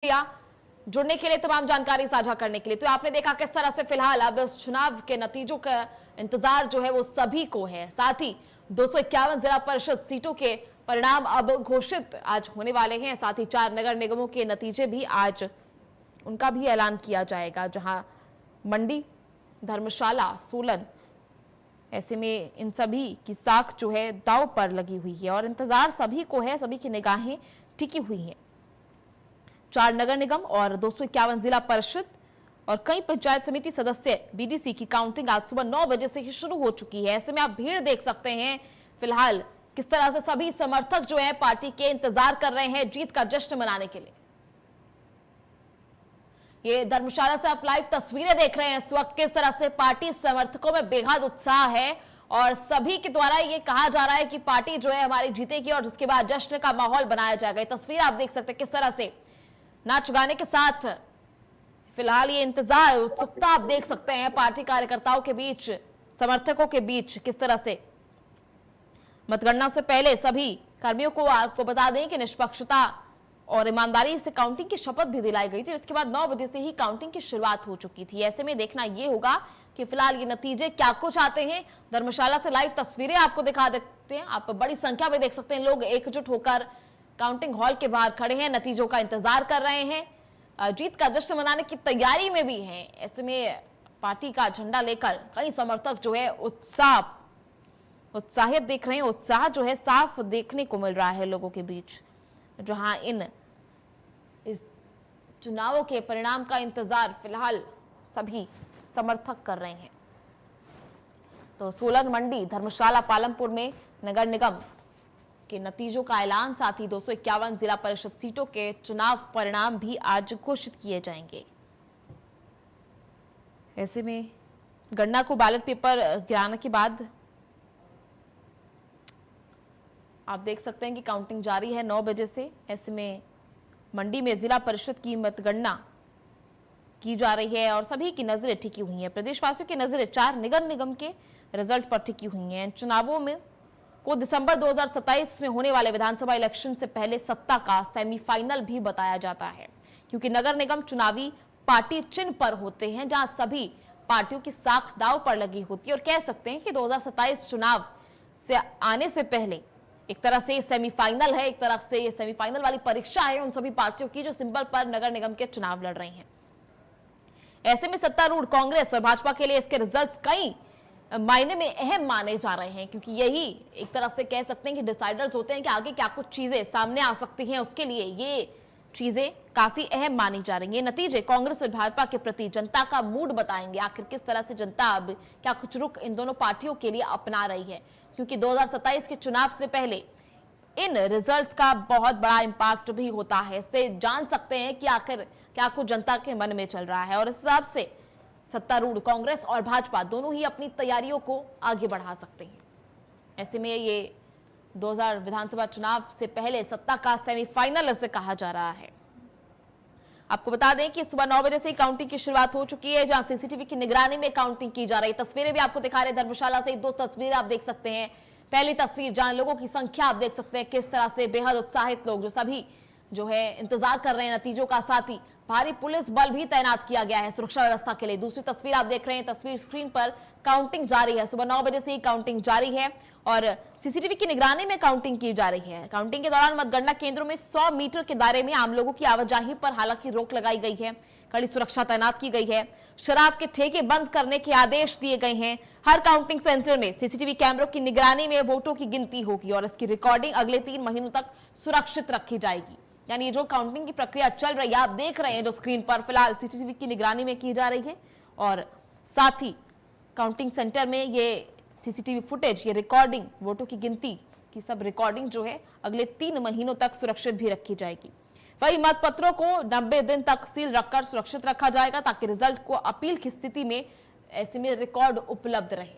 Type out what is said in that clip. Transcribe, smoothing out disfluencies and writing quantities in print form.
जुड़ने के लिए, तमाम जानकारी साझा करने के लिए। तो आपने देखा किस तरह से फिलहाल अब इस चुनाव के नतीजों का इंतजार जो है वो सभी को है। साथ ही 251 जिला परिषद सीटों के परिणाम अब घोषित आज होने वाले हैं। साथ ही 4 नगर निगमों के नतीजे भी आज उनका भी ऐलान किया जाएगा, जहां मंडी, धर्मशाला, सोलन, ऐसे में इन सभी की साख जो है दांव पर लगी हुई है और इंतजार सभी को है, सभी की निगाहें टिकी हुई हैं। 4 नगर निगम और 251 जिला परिषद और कई पंचायत समिति सदस्य बीडीसी की काउंटिंग आज सुबह 9 बजे से ही शुरू हो चुकी है। ऐसे में आप भीड़ देख सकते हैं फिलहाल किस तरह से सभी समर्थक जो है पार्टी के इंतजार कर रहे हैं जीत का जश्न मनाने के लिए। ये धर्मशाला से आप लाइव तस्वीरें देख रहे हैं इस वक्त, किस तरह से पार्टी समर्थकों में बेहद उत्साह है और सभी के द्वारा ये कहा जा रहा है कि पार्टी जो है हमारी जीतेगी और जिसके बाद जश्न का माहौल बनाया जाएगा। ये तस्वीर आप देख सकते हैं किस तरह से नाच गाने के साथ फिलहाल ये इंतजार, उत्सुकता आप देख सकते हैं पार्टी कार्यकर्ताओं के बीच, समर्थकों के बीच। किस तरह से मतगणना से पहले सभी कर्मियों को आपको बता दें कि निष्पक्षता और ईमानदारी से काउंटिंग की शपथ भी दिलाई गई थी, जिसके बाद 9 बजे से ही काउंटिंग की शुरुआत हो चुकी थी। ऐसे में देखना यह होगा कि फिलहाल ये नतीजे क्या कुछ आते हैं। धर्मशाला से लाइव तस्वीरें आपको दिखा देते हैं, आप बड़ी संख्या में देख सकते हैं लोग एकजुट होकर काउंटिंग हॉल के बाहर खड़े हैं, नतीजों का इंतजार कर रहे हैं, जीत का जश्न मनाने की तैयारी में भी हैं। ऐसे में पार्टी का झंडा लेकर कई समर्थक जो है उत्साहित देख रहे हैं। उत्साह जो है साफ देखने को मिल रहा है लोगों के बीच, जहां इस चुनावों के परिणाम का इंतजार फिलहाल सभी समर्थक कर रहे हैं। तो सोलन, मंडी, धर्मशाला, पालमपुर में नगर निगम के नतीजों का ऐलान, साथ ही 251 जिला परिषद सीटों के चुनाव परिणाम भी आज घोषित किए जाएंगे। ऐसे में गणना को बैलेट पेपर गिराने के बाद आप देख सकते हैं कि काउंटिंग जारी है 9 बजे से। ऐसे में मंडी में जिला परिषद की मतगणना की जा रही है और सभी की नजरें टिकी हुई हैं। प्रदेशवासियों की नजरें 4 नगर निगम के रिजल्ट पर टिकी हुई हैं। चुनावों में को दिसंबर 2027 में होने वाले विधानसभा इलेक्शन से पहले सत्ता का सेमीफाइनल भी बताया जाता है, क्योंकि नगर निगम चुनावी पार्टी चिन्ह पर होते हैं, जहां सभी पार्टियों की साख दांव पर लगी होती है। और कह सकते हैं कि 2027 चुनाव से आने से पहले एक तरह से सेमीफाइनल है, एक तरह से ये सेमीफाइनल वाली परीक्षा है उन सभी पार्टियों की जो सिंबल पर नगर निगम के चुनाव लड़ रही हैं। ऐसे में सत्तारूढ़ कांग्रेस और भाजपा के लिए इसके रिजल्ट्स कई मायने में अहम माने जा रहे हैं, क्योंकि यही एक तरह से कह सकते हैं कि डिसाइडर्स होते हैं कि आगे क्या कुछ चीजें सामने आ सकती हैं, उसके लिए ये चीजें काफी अहम मानी जा रही है। नतीजे कांग्रेस और भाजपा के प्रति जनता का मूड बताएंगे, आखिर किस तरह से जनता अब क्या कुछ रुख इन दोनों पार्टियों के लिए अपना रही है, क्योंकि 2027 के चुनाव से पहले इन रिजल्ट्स का बहुत बड़ा इंपैक्ट भी होता है। इससे जान सकते हैं कि आखिर क्या कुछ जनता के मन में चल रहा है और इस हिसाब से सत्तारूढ़ कांग्रेस और भाजपा दोनों ही अपनी तैयारियों को आगे बढ़ा सकते हैं। ऐसे में ये 2000 विधानसभा चुनाव से पहले सत्ता का सेमीफाइनल इसे कहा जा रहा है। आपको बता दें कि सुबह 9 बजे से काउंटिंग की शुरुआत हो चुकी है, जहां सीसीटीवी की निगरानी में काउंटिंग की जा रही है। तस्वीरें भी आपको दिखा रहे हैं धर्मशाला से, 2 तस्वीरें आप देख सकते हैं। पहली तस्वीर जहां लोगों की संख्या आप देख सकते हैं किस तरह से बेहद उत्साहित लोग जो सभी जो है इंतजार कर रहे हैं नतीजों का, साथ ही भारी पुलिस बल भी तैनात किया गया है सुरक्षा व्यवस्था के लिए। दूसरी तस्वीर आप देख रहे हैं, तस्वीर स्क्रीन पर काउंटिंग जारी है, सुबह 9 बजे से ही काउंटिंग जारी है और सीसीटीवी की निगरानी में काउंटिंग की जा रही है। काउंटिंग के दौरान मतगणना केंद्रों में 100 मीटर के दायरे में आम लोगों की आवाजाही पर हालांकि रोक लगाई गई है, कड़ी सुरक्षा तैनात की गई है, शराब के ठेके बंद करने के आदेश दिए गए हैं। हर काउंटिंग सेंटर में सीसीटीवी कैमरों की निगरानी में वोटों की गिनती होगी और इसकी रिकॉर्डिंग अगले 3 महीनों तक सुरक्षित रखी जाएगी। यानी जो काउंटिंग की प्रक्रिया चल रही है, आप देख रहे हैं जो स्क्रीन पर फिलहाल सीसीटीवी की निगरानी में की जा रही है और साथ ही काउंटिंग सेंटर में ये सीसीटीवी फुटेज, ये रिकॉर्डिंग, वोटों की गिनती की सब रिकॉर्डिंग जो है अगले 3 महीनों तक सुरक्षित भी रखी जाएगी। वही मतपत्रों को 90 दिन तक सील रखकर सुरक्षित रखा जाएगा ताकि रिजल्ट को अपील की स्थिति में ऐसे में रिकॉर्ड उपलब्ध रहे।